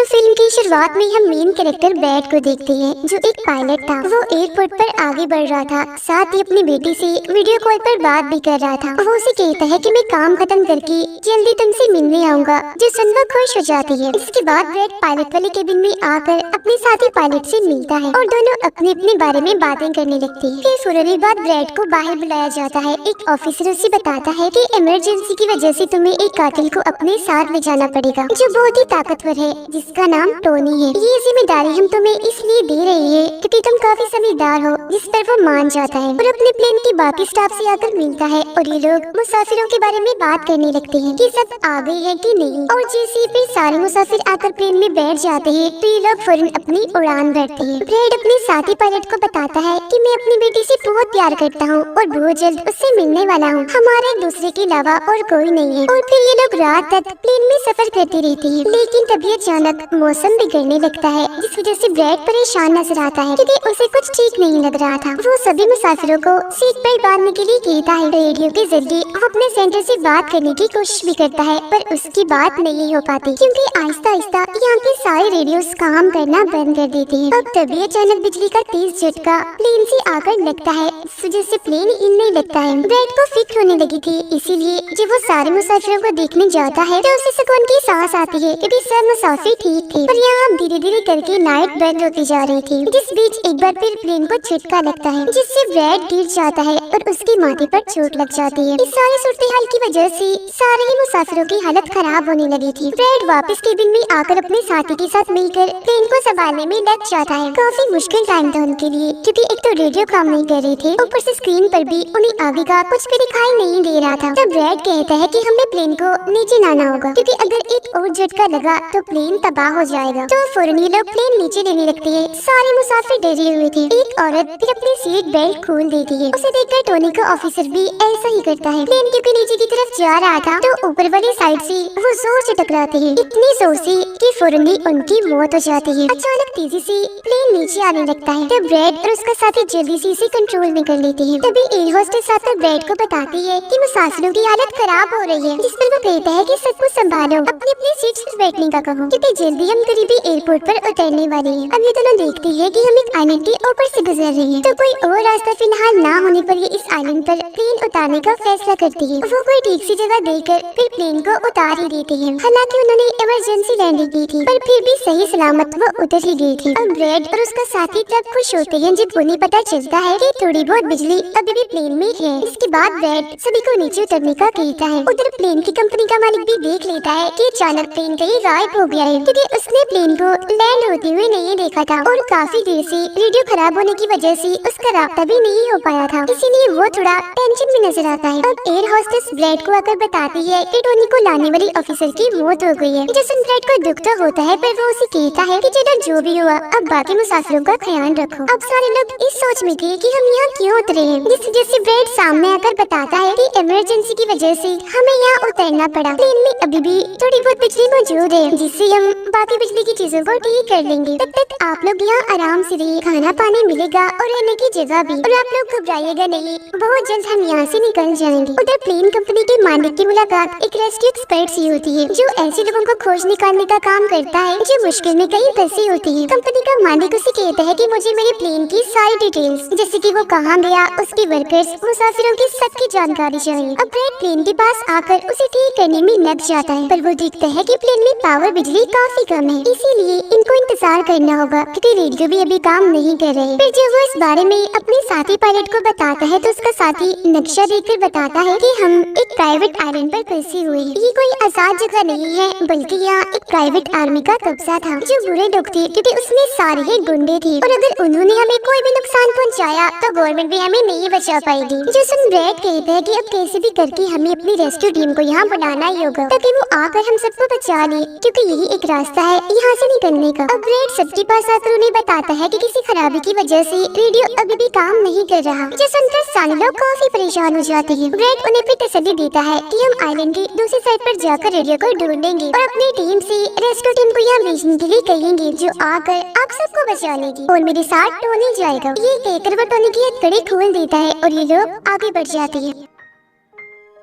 तो फिल्म की शुरुआत में हम मेन कैरेक्टर ब्रैड को देखते हैं, जो एक पायलट था। वो एयरपोर्ट पर आगे बढ़ रहा था, साथ ही अपनी बेटी से वीडियो कॉल पर बात भी कर रहा था। वो उसे कहता है कि मैं काम खत्म करके जल्दी तुमसे मिलने आऊंगा, जो सुनकर खुश हो जाती है। इसके बाद ब्रैड पायलट वाले केबिन में आकर अपने साथी पायलट से मिलता है और दोनों अपने अपने बारे में बातें करने लगते हैं। फिर फौरन बाद ब्रैड को बाहर बुलाया जाता है। एक ऑफिसर उसे बताता है कि इमरजेंसी की वजह से तुम्हें एक कातिल को अपने साथ ले जाना पड़ेगा, जो बहुत ही ताकतवर है, जिसका नाम टोनी है। ये जिम्मेदारी हम तुम्हें इसलिए दे रहे हैं क्योंकि तुम काफी समझदार हो, जिस पर वो मान जाता है और अपने प्लेन की बाकी स्टाफ से आकर मिलता है। और ये लोग मुसाफिरों के बारे में बात करने लगते हैं कि सब आ गए हैं कि नहीं। और जैसे फिर सारे मुसाफिर आकर प्लेन में बैठ जाते हैं तो ये लोग फौरन अपनी उड़ान भरते हैं। ब्रैड अपने साथी पायलट को बताता है कि मैं अपनी बेटी से बहुत प्यार करता हूँ और बहुत जल्द उससे मिलने वाला हूँ। हमारे एक दूसरे के अलावा और कोई नहीं है। और फिर ये लोग रात तक प्लेन में सफर करते रहते हैं, लेकिन तभी अचानक मौसम बिगड़ने लगता है, जिस वजह से ब्रैड परेशान नजर आता है क्योंकि उसे कुछ ठीक नहीं लग रहा था। वो सभी मुसाफिरों को सीट पर बांधने के लिए कहता है। रेडियो के जरिए वो अपने सेंटर से बात करने की कोशिश भी करता है, पर उसकी बात नहीं हो पाती क्योंकि आहिस्ता आहिस्ता यहाँ के सारे रेडियोस काम करना बंद कर देते हैं। अब तभी अचानक बिजली का तेज झटका प्लेन से आकर लगता है, इस वजह से प्लेन हिलने लगता है। ब्रैड को फिक्र होने लगी थी, इसीलिए जब वो सारे मुसाफिरों को देखने जाता है तो उसे सुकून की सांस आती है क्योंकि सब मुसाफिर ठीक थे। पर यहाँ धीरे धीरे करके लाइट बंद होती जा रही थी, जिस बीच एक बार फिर प्लेन को झटका लगता है, जिससे ब्रैड गिर जाता है और उसके माथे पर चोट लग जाती है। इस सारी सूरत-ए-हाल की वजह से सारे ही मुसाफिरों की हालत खराब होने लगी थी। ब्रैड वापस केबिन में आकर अपने साथी के साथ मिलकर प्लेन को संभालने में लग जाता है। काफी मुश्किल टाइम था उनके लिए क्योंकि एक तो रेडियो काम नहीं कर रहे थे, ऊपर से स्क्रीन पर भी उन्हें आगे का कुछ भी दिखाई नहीं दे रहा था। तब ब्रैड कहता है कि हमें प्लेन को नीचे लाना होगा क्योंकि अगर एक और झटका लगा तो प्लेन तबाह हो जाएगा। तो फौरन ये लोग प्लेन नीचे लेने लगते हैं। सारे मुसाफिर डरे हुए थे। एक औरत फिर अपनी सीट बेल्ट खोल देती है। उसे देखकर टोनी का ऑफिसर भी ऐसा ही करता है। प्लेन क्योंकि नीचे की तरफ जा रहा था तो ऊपर वाली साइड से वो जोर से टकराते हैं, इतनी जोर से कि फौरन ही उनकी मौत हो जाती है। अचानक तेजी से प्लेन नीचे आने लगता है। तब ब्रैड और उसका साथी जल्दी से इसे कंट्रोल में कर लेते हैं। तभी एयर होस्टेस आकर ब्रैड को बताती है कि मुसाफिरों की हालत खराब हो रही है, जिस पर वो कहता है कि सब कुछ संभालो, अपनी अपनी सीट पर बैठने का कहो क्योंकि जल्दी हम करीबी एयरपोर्ट पर उतरने वाले हैं। अब ये दोनों देखते हैं कि हम एक आइलैंड के ऊपर से गुजर रहे हैं, तो कोई और रास्ता फिलहाल ना होने पर ये इस आइलैंड पर प्लेन उतारने का फैसला करती है। वो कोई ठीक सी जगह देखकर फिर प्लेन को उतार ही देते हैं। हालांकि उन्होंने इमरजेंसी लैंडिंग की थी, पर फिर भी सही सलामत वो उतर ही गई थी। अब ब्रैड और उसका साथी तब खुश होते हैं जब उन्हें पता चलता है कि थोड़ी बहुत बिजली अभी भी प्लेन में है। इसके बाद ब्रैड सभी को नीचे उतरने का कहता है। उधर प्लेन की कंपनी का मालिक भी देख लेता है कि अचानक प्लेन कहीं गायब हो गया है क्योंकि उसने प्लेन को लैंड होते हुए नहीं देखा था और काफी देर से रेडियो खराब होने की वजह से उसका रास्ता भी नहीं हो पाया था, इसीलिए वो थोड़ा टेंशन में नजर आता है। अब एयर होस्टेस ब्रैड को आकर बताती है कि टोनी को लाने वाली ऑफिसर की मौत हो गई है। जिससे ब्रैड को दुख तो होता है, पर वो उसे कहता है कि चलो जो भी हुआ अब बाकी मुसाफिरों का ख्याल रखो। अब सारे लोग इस सोच में थे कि हम यहाँ क्यों उतरे हैं, जिस वजह से ब्रैड सामने आकर बताता है कि इमरजेंसी की वजह से हमें यहाँ उतरना पड़ा। प्लेन में अभी भी थोड़ी बहुत बिजली मौजूद है, जिससे हम बाकी बिजली की चीजों को ठीक कर लेंगे। तब तक आप लोग यहाँ आराम से रहिए, खाना पानी मिलेगा और रहने की जगह भी, और आप लोग घबराइएगा नहीं, बहुत जल्द हम यहाँ से निकल जाएंगे। उधर प्लेन कंपनी के मालिक की मुलाकात एक रेस्क्यू एक्सपर्ट से होती है, जो ऐसे लोगों को खोज निकालने का काम करता है जो मुश्किल में कहीं फंसी होती है। कंपनी का मालिक उसे कहता है कि मुझे मेरे प्लेन की सारी डिटेल्स, जैसे कि वो कहाँ गया, उसके वर्कर्स, मुसाफिरों की सबकी जानकारी चाहिए। अब ब्रैड प्लेन के पास आकर उसे ठीक करने में लग जाता है, पर वो देखता है कि प्लेन में पावर बिजली काफी कम है, इसीलिए इनको इंतजार करना होगा क्योंकि रेडियो भी अभी काम नहीं कर रहे। फिर जब वो इस बारे में अपने साथी पायलट को बताता है तो उसका साथी नक्शा देखकर बताता है कि हम एक प्राइवेट आइलैंड पर फंसे हुए हैं। ये कोई आजाद जगह नहीं है, बल्कि यहाँ एक प्राइवेट आर्मी का कब्जा था, जो बुरे लोग थे क्योंकि उसमें सारे ही गुंडे थे, और अगर उन्होंने हमें कोई भी नुकसान पहुँचाया तो गवर्नमेंट भी हमें नहीं बचा पाएगी। जो सुन ब्रैड कहता है कि अब कैसे भी करके हमें अपनी रेस्क्यू टीम को यहाँ बुलाना ही होगा ताकि वो आकर हम सबको बचा ले, क्योंकि यही एक रास्ता है यहाँ से निकलने का। अब ब्रैड सबके पास आकर उन्हें बताता है कि किसी खराबी की वजह से रेडियो अभी भी काम नहीं कर रहा, जो सुनकर सारे लोग काफी परेशान हो जाते हैं। ब्रैड उन्हें फिर तसल्ली देता है कि हम आइलैंड की दूसरी साइड पर जाकर रेडियो को ढूंढेंगे और अपनी टीम से रेस्क्यू टीम को यहाँ भेजने के लिए कहेंगे, जो आकर आप सबको बचा लेगी और मेरे साथ टोनी जाएगा। ये कहकर वो टोनी की हथकड़ी खोल देता है और ये लोग आगे बढ़ जाते हैं।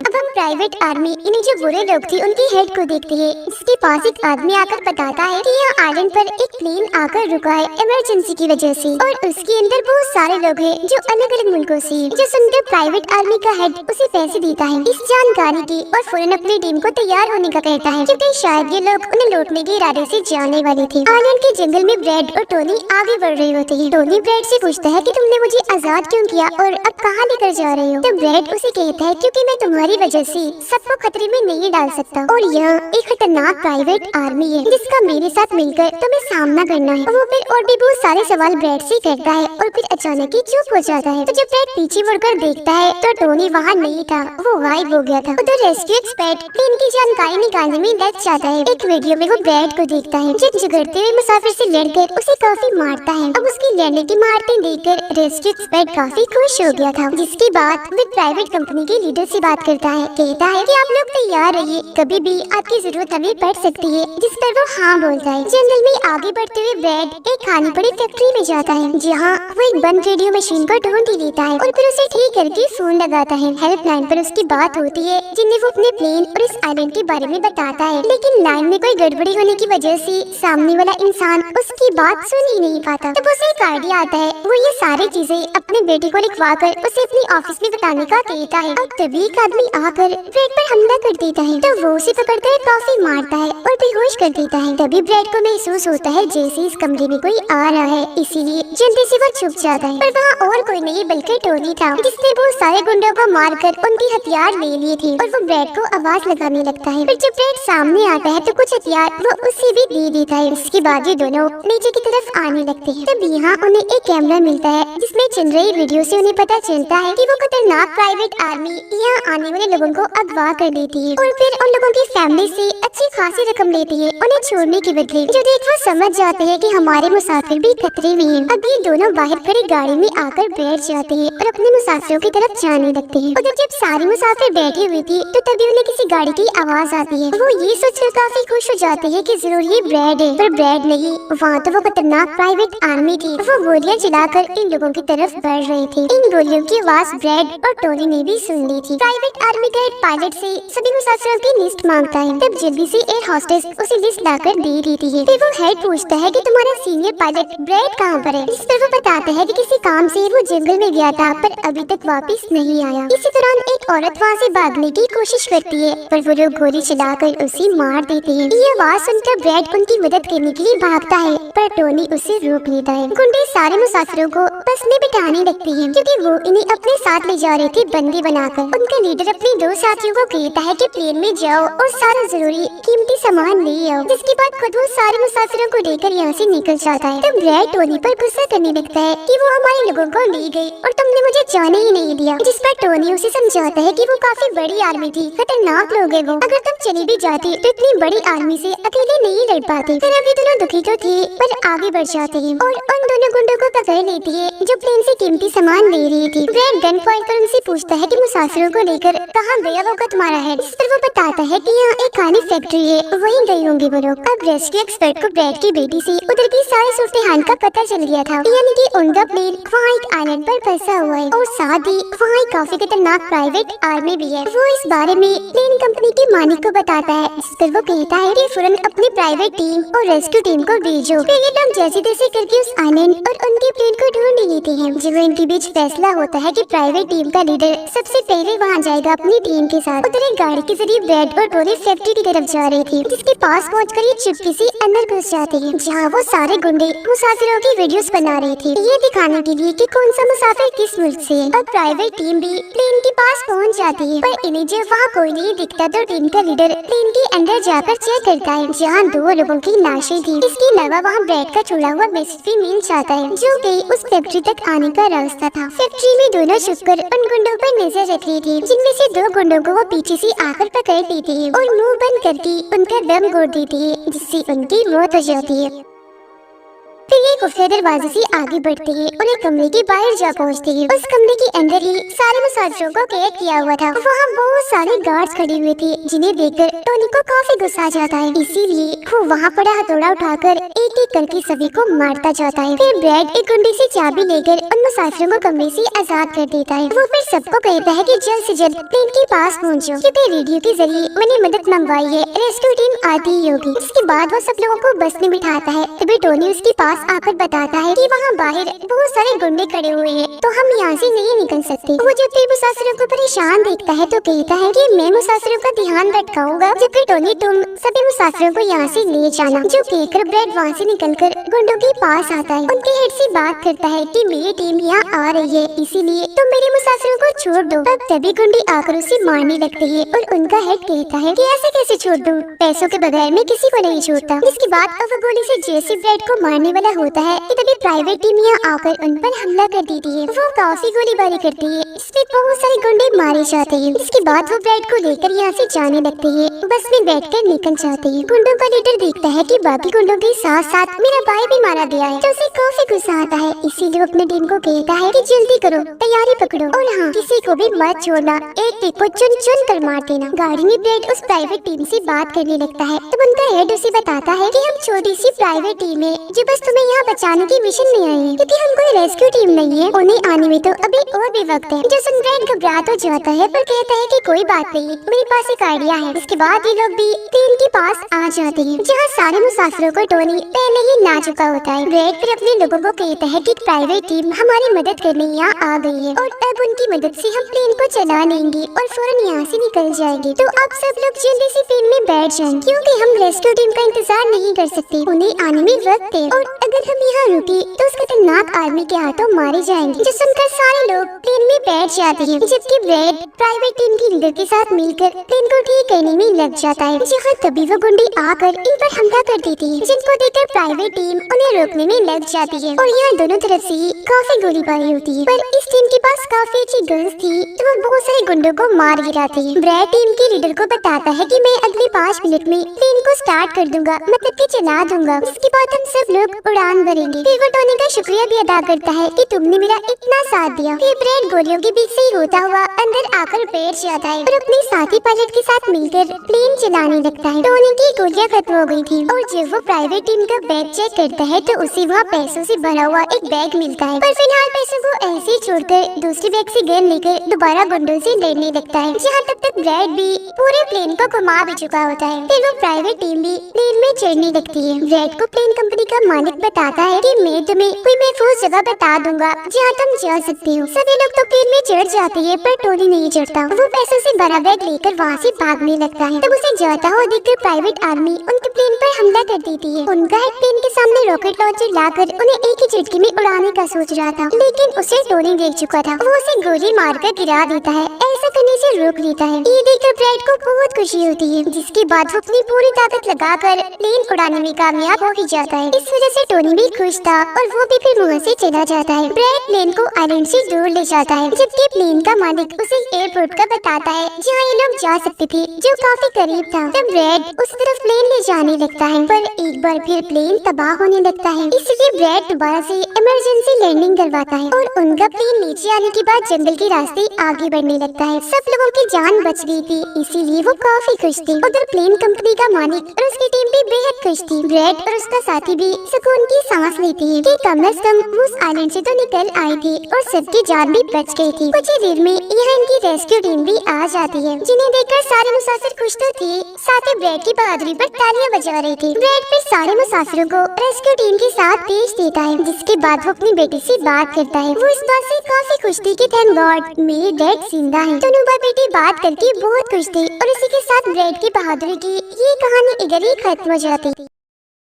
अब हम प्राइवेट आर्मी यानी जो बुरे लोग थे उनकी हेड को देखते हैं, जिसके पास एक आदमी आकर बताता है कि यहाँ आइलैंड पर एक प्लेन आकर रुका है इमरजेंसी की वजह से, और उसके अंदर बहुत सारे लोग हैं जो अलग अलग मुल्कों से। जो सुनकर प्राइवेट आर्मी का हेड उसे पैसे देता है इस जानकारी की और फौरन अपनी टीम को तैयार होने का कहता है, क्योंकि शायद ये लोग उन्हें लौटने के इरादे से जाने वाले थे। आइलैंड के जंगल में ब्रैड और टोनी आगे बढ़ रहे होते हैं। टोनी ब्रैड से पूछता है कि तुमने मुझे आजाद क्यों किया और अब कहाँ लेकर जा रहे हो? तो ब्रैड उसे कहता है क्योंकि मैं तुम्हारी वजह से सबको खतरे में नहीं डाल सकता, और यह एक खतरनाक प्राइवेट आर्मी है जिसका मेरे साथ मिलकर तुम्हें सामना करना है। वो फिर और भी बहुत सारे सवाल ब्रैड से करता है और फिर अचानक ही चुप हो जाता है। तो जब ब्रैड पीछे मुड़कर देखता है तो टोनी वहाँ नहीं था, वो गायब हो गया था। उधर रेस्क्यू एक्सपर्ट प्लेन की जानकारी निकालने में लग जाता है। एक वीडियो में वो ब्रैड को देखता है जो झगड़ते हुए मुसाफिर से लड़कर उसे काफी मारता है। अब उसकी लड़ने की मारते देखकर रेस्क्यू एक्सपर्ट काफी खुश हो गया था, जिसके बाद वो प्राइवेट कंपनी के लीडर से बात करता है। कहता है कि आप लोग तैयार रहिए, कभी भी आपकी जरूरत हमें पड़ सकती है, जिस पर वो हाँ बोलता है। जंगल में आगे बढ़ते हुए ब्रैड एक खाने पड़ी फैक्ट्री में जाता है, जहाँ वो एक बंद रेडियो मशीन को ढूंढ ही लेता है और फिर उसे ठीक करके फोन लगाता है। हेल्पलाइन पर उसकी बात होती है, जिन्हें वो अपने प्लेन और इस आइलैंड के बारे में बताता है, लेकिन लाइन में कोई गड़बड़ी होने की वजह से सामने वाला इंसान उसकी बात सुन ही नहीं पाता। तब उसे एक आइडिया आता है, वो ये सारी चीजें अपने बेटे को लिखवा कर उसे अपनी ऑफिस में बताने का कहता है। अब तभी एक आदमी आकर ब्रैड पर हमला कर देता है, तो वो उसे पकड़कर काफी मारता है और बेहोश कर देता है। तभी ब्रैड को महसूस होता है जैसे इस कमरे में कोई आ रहा है, इसीलिए जल्दी से वो छुप जाता है। पर वहाँ और कोई नहीं बल्कि टोनी था, जिसने बहुत सारे गुंडों को मारकर उनके हथियार ले लिए थे, और वो ब्रैड को आवाज लगाने लगता है। फिर जब ब्रैड सामने आता है तो कुछ हथियार वो उसे भी दे देता है। इसके बाद ये दोनों नीचे की तरफ आने लगते हैं। तब यहाँ उन्हें एक कैमरा मिलता है जिसमें चल रही वीडियो से उन्हें पता चलता है कि वो खतरनाक प्राइवेट आर्मी यहाँ आने वाले लोगों को अगवा कर लेती है और फिर उन लोगों की फैमिली से अच्छी खासी रकम लेती है उन्हें छोड़ने के बदले। जो देख वो समझ जाते हैं कि हमारे मुसाफिर भी खतरे में हैं। अब ये दोनों बाहर खड़ी गाड़ी में आकर बैठ जाते हैं और अपने मुसाफिरों की तरफ जाने लगते हैं। उधर जब सारे मुसाफिर बैठे हुए थे तो तभी उन्हें किसी गाड़ी की आवाज आती है। वो ये सोचकर काफी खुश हो जाते हैं कि जरूर ये ब्रैड है, पर ब्रैड नहीं, वहाँ तो वो खतरनाक प्राइवेट आर्मी थी। वो गोलियां चलाकर इन लोगों की तरफ बढ़ रहे थे। इन गोलियों की आवाज ब्रैड और टोनी ने भी सुन ली थी। प्राइवेट आर्मी का एक पायलट से सभी मुसाफिरों की लिस्ट मांगता है। तब जल्दी से एयर होस्टेस उसे लिस्ट लाकर दे देती है। फिर वो हेड पूछता है कि तुम्हारा सीनियर पायलट ब्रैड कहाँ पर है? इस पर वो बताता है कि किसी काम से वो जंगल में गया था पर अभी तक वापस नहीं आया। इसी दौरान एक औरत वहाँ से भागने की कोशिश करती है, पर वो लोग गोली चलाकर उसे मार देते हैं। ये आवाज सुनकर ब्रैड उनकी मदद करने के लिए भागता है, पर टोनी उसे रोक लेता है। गुंडे सारे मुसाफिरों को बस में बिठाने लगते हैं, क्योंकि वो इन्हें अपने साथ ले जा रहे थे बंदी बनाकर। उनका लीडर अपने दो साथियों को कहता है कि प्लेन में जाओ और सारा जरूरी कीमती सामान ले आओ, जिसके बाद खुद वो सारे मुसाफिरों को लेकर यहाँ से निकल जाता है। तब ब्रैड टोनी पर गुस्सा करने लगता है कि वो हमारे लोगों को ले गई और तुमने मुझे जाने ही नहीं दिया, जिस पर टोनी उसे समझाता है कि वो काफी बड़ी आर्मी थी, खतरनाक लोग हैं वो, अगर तुम चली भी जाती तो इतनी बड़ी आर्मी से अकेले नहीं लड़ पाते। फिर अभी दोनों दुखी तो थे पर आगे बढ़ जाते हैं और उन दोनों गुंडों को पकड़ लेती है जो प्लेन से कीमती सामान ले रही थी। ब्रैड गन पॉइंट पर उनसे पूछता है कि मुसाफिरों को लेकर कहाँ गया होगा तुम्हारा हेड? इस पर वो बताता है कि यहाँ एक खाने फैक्ट्री है, वहीं गए होंगे वो लोग। अब रेस्क्यू एक्सपर्ट को ब्रैड की बेटी से उधर की सारी सूरत-ए-हाल का पता चल गया था, यानी कि उनका प्लेन वहाँ एक आइलैंड पर फंसा हुआ है और साथ ही वहाँ एक काफी खतरनाक प्राइवेट आर्मी भी है। वो इस बारे में प्लेन कंपनी के मालिक को बताता है, जिस पर वो कहता है कि फौरन अपनी प्राइवेट टीम और रेस्क्यू टीम को भेजो। फिर ये लोग जैसे तैसे करके उस आइलैंड और उनके प्लेन को ढूंढ लेते हैं। जब इनके बीच फैसला होता है कि प्राइवेट टीम का लीडर सबसे पहले वहाँ जाएगा अपनी टीम के साथ। उधर एक गाड़ी के जरिए ब्रैड और टोनी फैक्ट्री की तरफ जा रहे थे, जिसके पास पहुंचकर ये चुपके से अंदर घुस जाते हैं, जहाँ वो सारे गुंडे मुसाफिरों की वीडियोस बना रहे थे, ये दिखाने के लिए कि कौन सा मुसाफिर किस मुल्क से है। अब प्राइवेट टीम भी प्लेन के पास पहुंच जाती है, पर इन्हें जब वहाँ कोई नहीं दिखता तो टीम का लीडर प्लेन के अंदर जाकर चेक करता है, जहाँ 2 लोगों की लाशें थी। इसके अलावा वहाँ ब्रैड का छोड़ा हुआ मैसेज भी मिल जाता है, जो कि उस फैक्ट्री तक आने का रास्ता था। फैक्ट्री में दोनों छुपकर उन गुंडों पर नजर रख रही थी, जिनमें से 2 गुंडों को वो पीछे से आकर पकड़ लेते हैं और मुंह बंद करके उनका दम घोट देती है, जिससे उनकी मौत हो जाती है। फिर ये खुफिया दरवाजे से आगे बढ़ते हैं और एक कमरे के बाहर जा पहुँचते हैं। उस कमरे के अंदर ही सारे मुसाफिरों को कैद किया हुआ था। वहाँ बहुत सारे गार्ड्स खड़े हुए थे, जिन्हें देखकर टोनी को काफी गुस्सा आ जाता है। इसीलिए वो वहाँ पड़ा हथौड़ा उठाकर एक एक करके सभी को मारता जाता है। फिर ब्रैड एक गुंडी से चाबी लेकर उन मुसाफिरों को कमरे से आजाद कर देता है। वो फिर सबको कहता है कि जल्द से जल्द प्लेन के पास पहुँचो, क्योंकि रेडियो के जरिए मैंने मदद मंगवाई है, रेस्क्यू टीम आती ही होगी। इसके बाद वो सब लोगों को बस में बिठाता है। तभी टोनी उसके पास आकर बताता है कि वहाँ बाहर बहुत सारे गुंडे खड़े हुए हैं, तो हम यहाँ से नहीं निकल सकते। वो जब फिर मुसाफिरों को परेशान देखता है तो कहता है कि मैं मुसाफिरों का ध्यान भटकाऊंगा, जबकि टोनी तुम सभी मुसाफिरों को यहाँ से ले जाना। जो कहकर ब्रैड वहाँ से निकलकर गुंडों के पास आता है, उनके हेड से बात करता है कि मेरी टीम यहाँ आ रही है, इसीलिए तुम मेरे मुसाफिरों को छोड़ दो। अब तभी गुंडे आकर उसे मारने लगते हैं और उनका हेड कहता है कि ऐसे कैसे छोड़ दूं? पैसों के बगैर मैं किसी को नहीं छोड़ता। इसके बाद अब वो गोली से जैसे ब्रैड को मारने वाला होता है कि तभी प्राइवेट टीम यहाँ आकर उन पर हमला कर देती है। वो काफी गोलीबारी करती है, इसमें बहुत सारे गुंडे मारे जाते हैं। इसके बाद वो ब्रैड को लेकर यहाँ से जाने लगते हैं, बस में बैठकर निकल जाते हैं। गुंडों का लीडर देखता है कि बाकी गुंडों के साथ साथ मेरा भाई भी मारा गया है, तो उसे काफी गुस्सा आता है। इसीलिए अपने टीम को कहता है कि जल्दी करो, तैयारी पकड़ो और हाँ, किसी को भी मत छोड़ना, एक एक को चुन चुन कर मार देना। गाड़ी में ब्रैड उस प्राइवेट टीम से बात करने लगता है, तब उनका हेड उसे बताता है कि हम छोटी सी प्राइवेट टीम है जो बस तुम्हें यहाँ बचाने की मिशन में आई है, क्योंकि हम कोई रेस्क्यू टीम नहीं है। उन्हें आने में तो अभी और भी वक्त है। जो सुन ब्रैड घबरा तो जाता है, पर कहता है कि कोई बात नहीं, मेरे पास एक आइडिया है। इसके बाद ये लोग भी प्लेन के पास आ जाते हैं, जहाँ सारे मुसाफिरों को टोनी पहले ही ना चुका होता है। ब्रैड फिर अपने लोगों को कहता है कि प्राइवेट टीम हमारी मदद करने यहाँ आ गई है और अब उनकी मदद से हम प्लेन को चला लेंगे और फौरन यहाँ से निकल जाएंगे। तो आप सब लोग जल्दी से प्लेन में बैठ जाएं, क्योंकि हम रेस्क्यू टीम का इंतजार नहीं कर सकते, उन्हें आने में वक्त है और अगर हम यहाँ रुके तो उस खतरनाक आर्मी के हाथों मारे जाएंगे। जो सुनकर सारे लोग प्लेन में बैठ जाते हैं, जबकि ब्रैड प्राइवेट टीम के लीडर के साथ मिलकर प्लेन को ठीक करने में लग जाता है। जहाँ तभी वो गुंडे आकर इन पर हमला कर देती है, जिनको देखकर प्राइवेट टीम उन्हें रोकने में लग जाती है और यहाँ दोनों तरफ से ही काफी गोलीबारी होती है। पर इस टीम के पास काफी अच्छी गन्स थी, तो वो बहुत सारे गुंडों को मार गिराते हैं। ब्रैड टीम के लीडर को बताता है कि मैं अगले 5 मिनट में प्लेन को स्टार्ट कर दूंगा, मतलब कि चला दूंगा। इसके बाद हम सब लोग उड़ान भरेंगे। फिर वो टोनी का शुक्रिया भी अदा करता है कि तुमने मेरा इतना साथ दिया। फिर ब्रैड गोलियों के बीच से ही होता हुआ अंदर आकर बैठ जाता है और अपने साथी पायलट के साथ मिलकर प्लेन चलाने लगता है। टोनी की गोलियां खत्म हो गई थी और जब वो प्राइवेट टीम का बैग चेक करता है तो उसे वहाँ पैसों से भरा हुआ एक बैग मिलता है। पर फिलहाल पैसों को ऐसे ही छोड़कर दूसरे बैग से गन लेकर दोबारा गुंडों से लड़ने लगता है, जहाँ तब तक ब्रैड भी पूरे प्लेन को घुमा भी चुका होता है। फिर वो प्राइवेट टीम भी प्लेन में चढ़ने लगती है। ब्रैड को प्लेन कंपनी का मालिक बताता है कि मैं तुम्हें कोई महफूज जगह बता दूंगा जहाँ तुम जा सकते हो। सभी लोग तो प्लेन में चढ़ जाते हैं, पर टोनी नहीं चढ़ता। वो पैसों से भरा बैग लेकर वहाँ से भागने लगता है। तब उसे जाता हुआ देखकर प्राइवेट आर्मी उनके प्लेन पर हमला कर देती है। उनका हेड प्लेन के सामने रॉकेट लॉन्चर लाकर उन्हें एक ही झटके में उड़ाने का सोच रहा था, लेकिन उसे टोनी देख चुका था। वो उसे गोली मारकर गिरा देता है, ऐसा करने से रोक लेता है। ये देखकर ब्रैड को बहुत खुशी होती है, जिसके बाद वो अपनी पूरी ताकत लगाकर प्लेन उड़ाने में कामयाब हो ही जाता है। इस वजह से टोनी भी खुश था और वो भी फिर वहाँ से चला जाता है। ब्रैड प्लेन को आइलैंड से दूर ले जाता है, जबकि प्लेन का मालिक उसे एयरपोर्ट का बताता है जहाँ ये लोग जा सकते थे, जो काफी करीब था। तब ब्रैड उस तरफ प्लेन ले जाने लगता है, पर एक बार फिर प्लेन तबाह होने लगता है। इसलिए ब्रैड दोबारा से इमरजेंसी लैंडिंग करवाता है और उनका प्लेन नीचे आने के बाद जंगल के रास्ते आगे बढ़ने लगता है। सब लोगों की जान बच गई थी, इसीलिए वो काफी खुश थे। उधर प्लेन कंपनी का मालिक और उसकी टीम भी बेहद खुश थी। ब्रैड और उसका साथी भी सुकून की सांस लेते हैं कि कम से कम उस आइलैंड से तो निकल आए थे और सबकी जान भी बच गई थी। कुछ ही देर में यहाँ इनकी रेस्क्यू टीम भी आ जाती है, जिन्हें देखकर सारे मुसाफिर खुश तो थे, साथ ही ब्रैड की बहादुरी पर तालियां बजा रहे थे। ब्रैड फिर सारे मुसाफिरों को रेस्क्यू टीम के साथ पेश देता है, जिसके बाद वो अपनी बेटी से बात करता है। वो इस बात से काफी खुश थी कि थैंक गॉड मेरी डैड जिंदा है। दोनों बेटी बात करके बहुत खुश थे और इसी के साथ ब्रैड की बहादुरी की ये कहानी इधर ही खत्म हो जाती।